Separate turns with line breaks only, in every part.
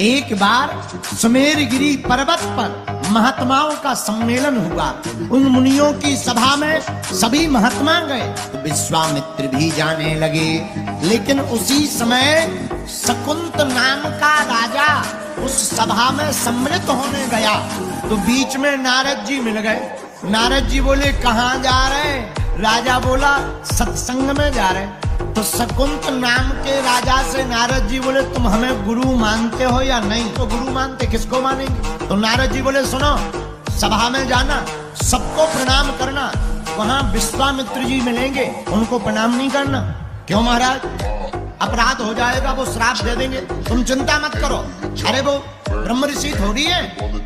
एक बार सुमेरगिरी पर्वत पर महात्माओं का सम्मेलन हुआ। उन मुनियों की सभा में सभी महात्मा गए तो विश्वामित्र भी जाने लगे। लेकिन उसी समय शकुंत नाम का राजा उस सभा में सम्मिलित होने गया तो बीच में नारद जी मिल गए। नारद जी बोले कहाँ जा रहे? राजा बोला सत्संग में जा रहे। तो शकुंत नाम के राजा से नारद जी बोले तुम हमें गुरु मानते हो या नहीं? तो गुरु मानते, किसको मानेंगे? तो नारद जी बोले सुनो, सभा में जाना, सबको प्रणाम करना, वहां विश्वामित्र जी मिलेंगे, उनको प्रणाम नहीं करना। क्यों महाराज? अपराध हो जाएगा, वो श्राप दे देंगे। तुम चिंता मत करो, अरे वो ब्रह्म ऋषि थोड़ी है,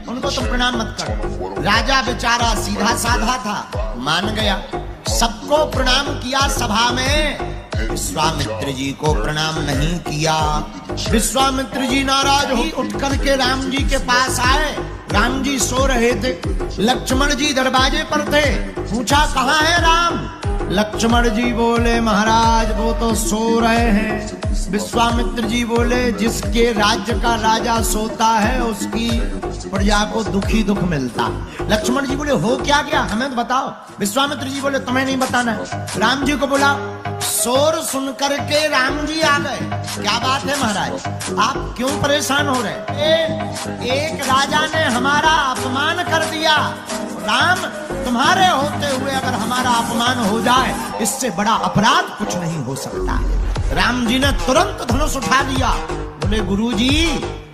उनको तुम प्रणाम मत करो। राजा बेचारा सीधा साधा था, मान गया, सबको प्रणाम किया। सभा में विश्वामित्र जी को प्रणाम नहीं किया। विश्वामित्र जी नाराज हो उठ करके राम जी के पास आए। राम जी सो रहे थे, लक्ष्मण जी दरवाजे पर थे। पूछा कहाँ है राम? लक्ष्मण जी बोले महाराज वो तो सो रहे हैं। विश्वामित्र जी बोले जिसके राज्य का राजा सोता है उसकी प्रजा को दुखी दुख मिलता। लक्ष्मण जी बोले हो क्या गया, हमें तो बताओ। विश्वामित्र जी बोले तुम्हें नहीं बताना है। राम जी को बोला। शोर सुन करके राम जी आ गए। क्या बात है महाराज, आप क्यों परेशान हो रहे? एक राजा ने हमारा अपमान कर दिया। राम तुम्हारे होते हुए अगर हमारा अपमान हो जाए इससे बड़ा अपराध कुछ नहीं हो सकता। राम जी ने तुरंत धनुष उठा लिया। बोले गुरुजी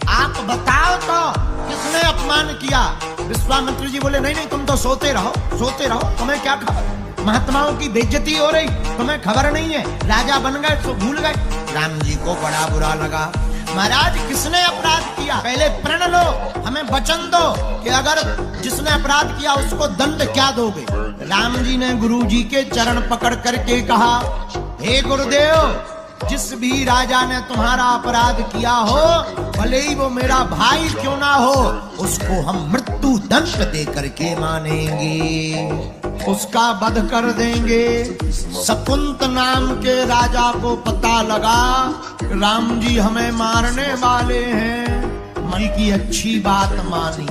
आप बताओ तो किसने अपमान किया? विश्वामित्र जी बोले नहीं नहीं तुम तो सोते रहो, तुम्हें क्या खबर? महात्माओं की बेइज्जती हो रही, तुम्हें खबर नहीं है? राजा बन गए तो भूल गए। राम जी को बड़ा बुरा लगा। महाराज किसने अपराध किया? पहले प्रण लो, हमें वचन दो कि अगर जिसने अपराध किया उसको दंड क्या दोगे? राम जी ने गुरु जी के चरण पकड़ करके कहा हे गुरुदेव, जिस भी राजा ने तुम्हारा अपराध किया हो, भले ही वो मेरा भाई क्यों ना हो, उसको हम मृत्यु दंड दे करके मानेंगे, उसका वध कर देंगे। शकुंत नाम के राजा को पता लगा राम जी हमें मारने वाले हैं। मई की अच्छी बात मानी,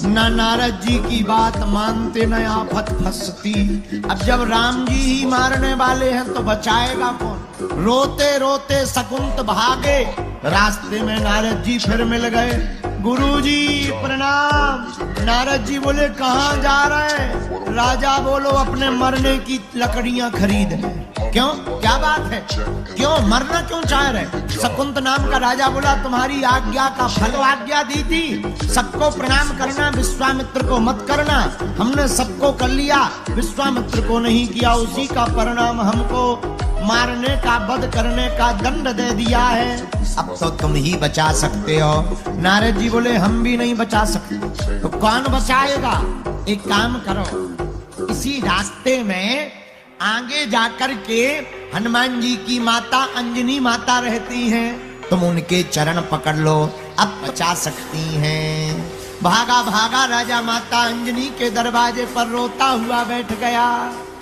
न नारद जी की बात मानते न आफत फंसती। अब जब राम जी ही मारने वाले हैं तो बचाएगा कौन? रोते रोते शकुंत भागे। रास्ते में नारद जी फिर मिल गए। गुरुजी प्रणाम। नारद जी बोले कहाँ जा रहे? राजा बोलो अपने मरने की लकड़ियां खरीदने। क्यों, क्या बात है? क्यों मरना क्यों चाह रहे? शकुंत नाम का राजा बोला तुम्हारी आज्ञा का फल आज्ञा दी थी, सबको प्रणाम करना, विश्वामित्र को मत करना। हमने सबको कर लिया, विश्वामित्र को नहीं किया, उसी का परिणाम हमको मारने का, वध करने का दंड दे दिया है। अब तो तुम ही बचा सकते हो। नारद जी बोले हम भी नहीं बचा सकते। तो कौन बचाएगा? एक काम करो, इसी रास्ते में आगे जाकर के हनुमान जी की माता अंजनी माता रहती हैं, तुम उनके चरण पकड़ लो, अब बचा सकती हैं। भागा भागा राजा माता अंजनी के दरवाजे पर रोता हुआ बैठ गया।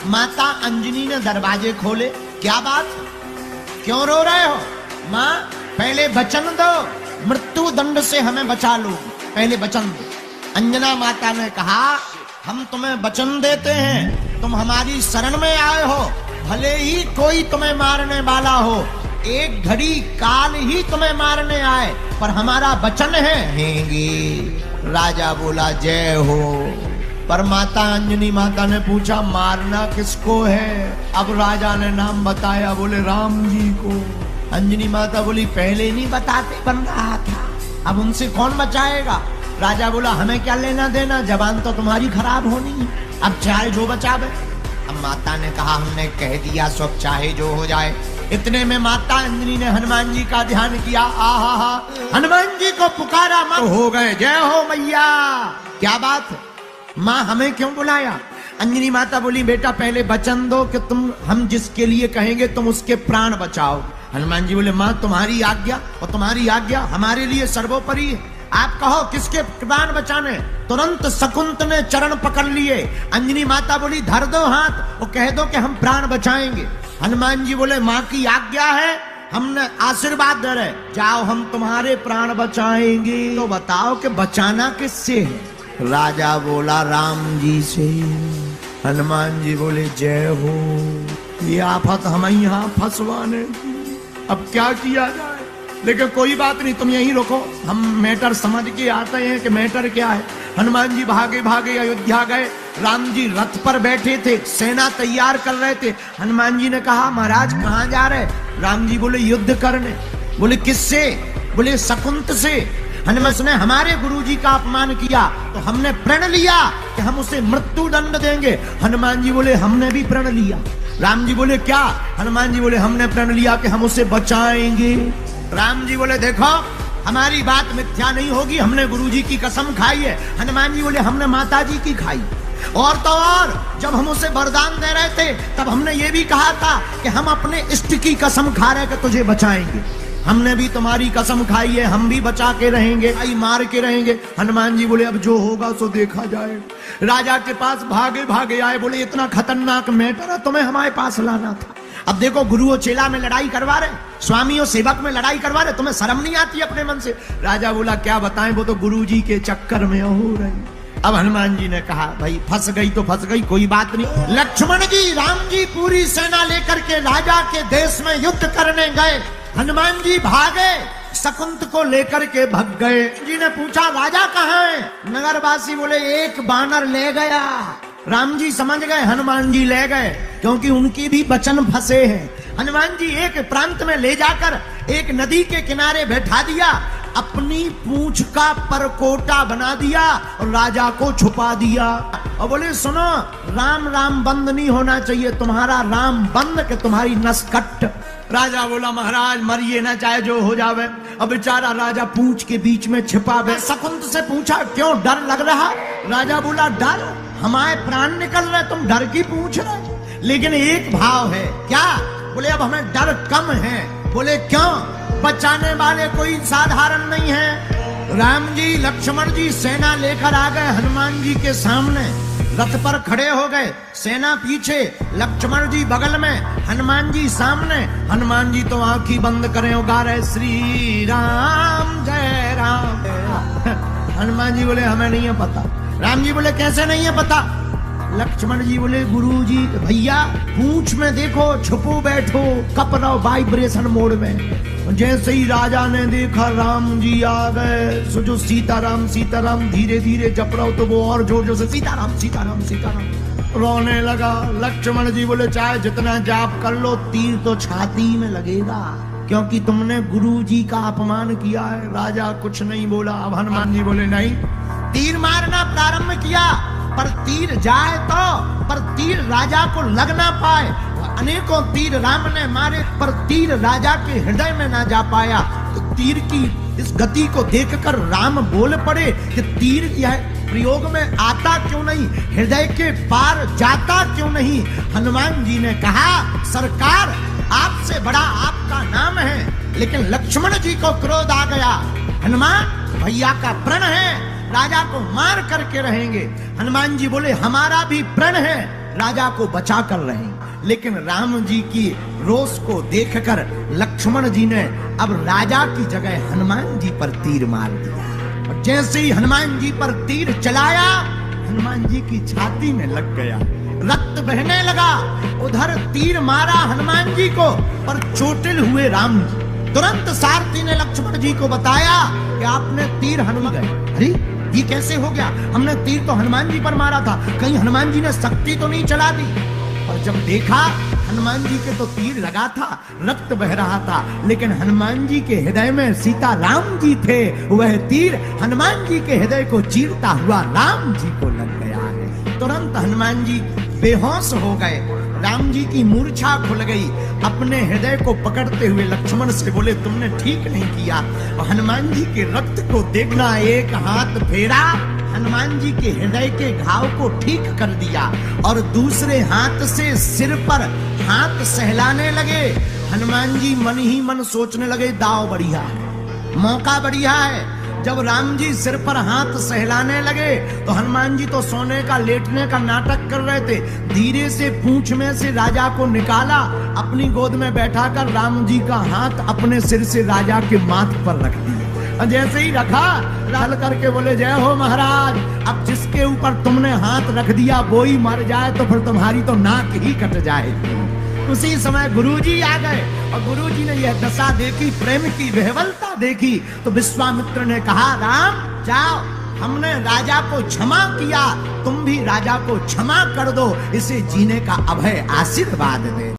माता अंजनी ने दरवाजे खोले। क्या बात, क्यों रो रहे हो? माँ पहले वचन दो, मृत्यु दंड से हमें बचा लो, पहले वचन दो। अंजना माता ने कहा हम तुम्हें वचन देते हैं, तुम हमारी शरण में आए हो, भले ही कोई तुम्हें मारने वाला हो, एक घड़ी काल ही तुम्हें मारने आए, पर हमारा वचन है। राजा बोला जय हो। पर माता अंजनी माता ने पूछा मारना किसको है? अब राजा ने नाम बताया, बोले राम जी को। अंजनी माता बोली पहले नहीं बताते बन रहा था, अब उनसे कौन बचाएगा? राजा बोला हमें क्या लेना देना, जबान तो तुम्हारी खराब होनी है, अब चाहे जो बचावे। अब माता ने कहा हमने कह दिया, सब चाहे जो हो जाए। इतने में माता अंजनी ने हनुमान जी का ध्यान किया। आहा, हनुमान जी को पुकारा, माँ हो गए, जय हो मैया। क्या बात है माँ, हमें क्यों बुलाया? अंजनी माता बोली बेटा पहले वचन दो कि तुम हम जिसके लिए कहेंगे तुम उसके प्राण बचाओ। हनुमान जी बोले माँ तुम्हारी आज्ञा, और तुम्हारी आज्ञा हमारे लिए सर्वोपरि है, आप कहो किसके प्राण बचाने? तुरंत शकुंत ने चरण पकड़ लिए। अंजनी माता बोली धर दो हाथ, वो कह दो कि हम प्राण बचाएंगे। हनुमान जी बोले माँ की आज्ञा है, हमने आशीर्वाद दे रहे, जाओ हम तुम्हारे प्राण बचाएंगे। तो बताओ कि बचाना किससे है? राजा बोला राम जी से। हनुमान जी बोले जय हो, ये आफत हमें यहाँ फंसवाने की, अब क्या किया जाए? लेकिन कोई बात नहीं, तुम यहीं रुको, हम मैटर समझ के आते हैं कि मैटर क्या है। हनुमान जी भागे भागे अयोध्या गए। राम जी रथ पर बैठे थे, सेना तैयार कर रहे थे। हनुमान जी ने कहा महाराज कहाँ जा रहे? राम जी बोले युद्ध करने। बोले किससे? बोले शकुंत से। हनुमान ने हमारे गुरुजी का अपमान किया तो हमने प्रण लिया कि हम उसे मृत्यु दंड देंगे। हनुमान जी बोले हमने भी प्रण लिया। राम जी बोले क्या? हनुमान जी बोले हमने प्रण लिया कि हम उसे बचाएंगे। राम जी बोले देखो हमारी बात मिथ्या नहीं होगी, हमने गुरुजी की कसम खाई है। हनुमान जी बोले हमने माता जी की खाई। और तो और जब हम उसे वरदान दे रहे थे तब हमने ये भी कहा था कि हम अपने इष्ट की कसम खा रहे कि तुझे बचाएंगे। हमने भी तुम्हारी कसम खाई है, हम भी बचा के रहेंगे, आई मार के रहेंगे। हनुमान जी बोले अब जो होगा सो देखा जाए। राजा के पास भागे भागे आए, बोले इतना खतरनाक मैटर है, तुम्हें हमारे पास लाना था। अब देखो गुरु और चेला में लड़ाई करवा रहे, स्वामी और सेवक में लड़ाई करवा रहे, तुम्हें शर्म नहीं आती अपने मन से? राजा बोला क्या बताएं, वो तो गुरुजी के चक्कर में हो रही। अब हनुमान जी ने कहा भाई फंस गई तो फंस गई, कोई बात नहीं। लक्ष्मण जी राम जी पूरी सेना लेकर के राजा के देश में युद्ध करने गए। हनुमान जी भागे, शकुंत को लेकर के भग गए। जी ने पूछा राजा कहाँ है? नगरवासी बोले एक बानर ले गया। राम जी समझ गए हनुमान जी ले गए, क्योंकि उनकी भी वचन फंसे हैं। हनुमान जी एक प्रांत में ले जाकर एक नदी के किनारे बैठा दिया, अपनी पूंछ का परकोटा बना दिया और राजा को छुपा दिया और बोले सुनो राम राम बंद नहीं होना चाहिए, तुम्हारा राम बंद के तुम्हारी नस कट। राजा बोला महाराज मरिए ना, चाहे जो हो जावे। अब बेचारा राजा पूंछ के बीच में छिपा गया। शकुंत से पूछा क्यों डर लग रहा? राजा बोला डर? हमारे प्राण निकल रहे, तुम डर की पूछ रहे? लेकिन एक भाव है। क्या? बोले अब हमें डर कम है। बोले क्यों? बचाने वाले कोई साधारण नहीं है। राम जी लक्ष्मण जी सेना लेकर आ गए हनुमान जी के सामने, रथ पर खड़े हो गए, सेना पीछे, लक्ष्मण जी बगल में, हनुमान जी सामने। हनुमान जी तो आंखी बंद करे गा रहे श्री राम जय राम। हनुमान जी बोले हमें नहीं है पता। राम जी बोले कैसे नहीं है पता? लक्ष्मण जी बोले गुरु जी भैया पूंछ में देखो, छुपो बैठो, कप रहो वाइब्रेशन मोड में। जैसे ही राजा ने देखा राम जी आ गए, सो जो सीताराम सीताराम धीरे धीरे जप रहा हो तो वो और जोर जोर से सीताराम सीताराम सीताराम रोने लगा। लक्ष्मण जी बोले चाहे जितना जाप कर लो तीर तो छाती में लगेगा, क्योंकि तुमने गुरु जी का अपमान किया है। राजा कुछ नहीं बोला। अब हनुमान जी बोले नहीं, तीर मारना प्रारंभ किया पर तीर जाए तो, पर तीर राजा को लग ना पाए। अनेकों तीर राम ने मारे पर तीर राजा के हृदय में ना जा पाया। तो तीर की इस गति को देखकर राम बोल पड़े कि तीर यह प्रयोग में आता क्यों नहीं, हृदय के पार जाता क्यों नहीं? हनुमान जी ने कहा सरकार आपसे बड़ा आपका नाम है। लेकिन लक्ष्मण जी को क्रोध आ गया। हनुमान भैया का प्रण है, राजा को मार करके रहेंगे। हनुमान जी बोले हमारा भी प्रण है, राजा को बचा कर रहेंगे। लेकिन राम जी की रोष को देखकर लक्ष्मण जी ने अब राजा की जगह हनुमान जी पर तीर मार दिया। और जैसे ही हनुमान जी पर तीर चलाया, हनुमान जी की छाती में लग गया, रक्त बहने लगा। उधर तीर मारा हनुमान जी को पर चोटिल हुए राम जी। तुरंत सारथी ने लक्ष्मण जी को बताया कि आपने तीर हनुमान गए। अरे ये कैसे हो गया? हमने तीर तो हनुमान जी पर मारा था, कहीं हनुमान जी ने शक्ति तो नहीं चला दी? और जब देखा हनुमान जी के तो तीर लगा था, रक्त बह रहा था, लेकिन हनुमान जी के हृदय में सीता राम जी थे। वह तीर हनुमान जी के हृदय को चीरता हुआ राम जी को लग गया है। तुरंत हनुमान जी बेहोश हो गए। राम जी की मूर्छा खुल गई। अपने हृदय को पकड़ते हुए लक्ष्मण से बोले तुमने ठीक नहीं किया। और हनुमान जी के रक्त को देखना, एक हाथ फेरा, हनुमान जी के हृदय के घाव को ठीक कर दिया और दूसरे हाथ से सिर पर हाथ सहलाने लगे। हनुमान जी मन ही मन सोचने लगे दाव बढ़िया है, मौका बढ़िया है। जब राम जी सिर पर हाथ सहलाने लगे तो हनुमान जी तो सोने का लेटने का नाटक कर रहे थे। धीरे से पूंछ में से राजा को निकाला, अपनी गोद में बैठाकर राम जी का हाथ अपने सिर से राजा के माथ पर रख दिया। जैसे ही रखा, रल करके बोले जय हो महाराज, अब जिसके ऊपर तुमने हाथ रख दिया वो ही मर जाए तो फिर तुम्हारी तो नाक ही कट जाएगी। उसी समय गुरुजी आ गए और गुरुजी ने यह दशा देखी, प्रेम की विह्वलता देखी, तो विश्वामित्र ने कहा राम जाओ, हमने राजा को क्षमा किया, तुम भी राजा को क्षमा कर दो, इसे जीने का अभय आशीर्वाद दे।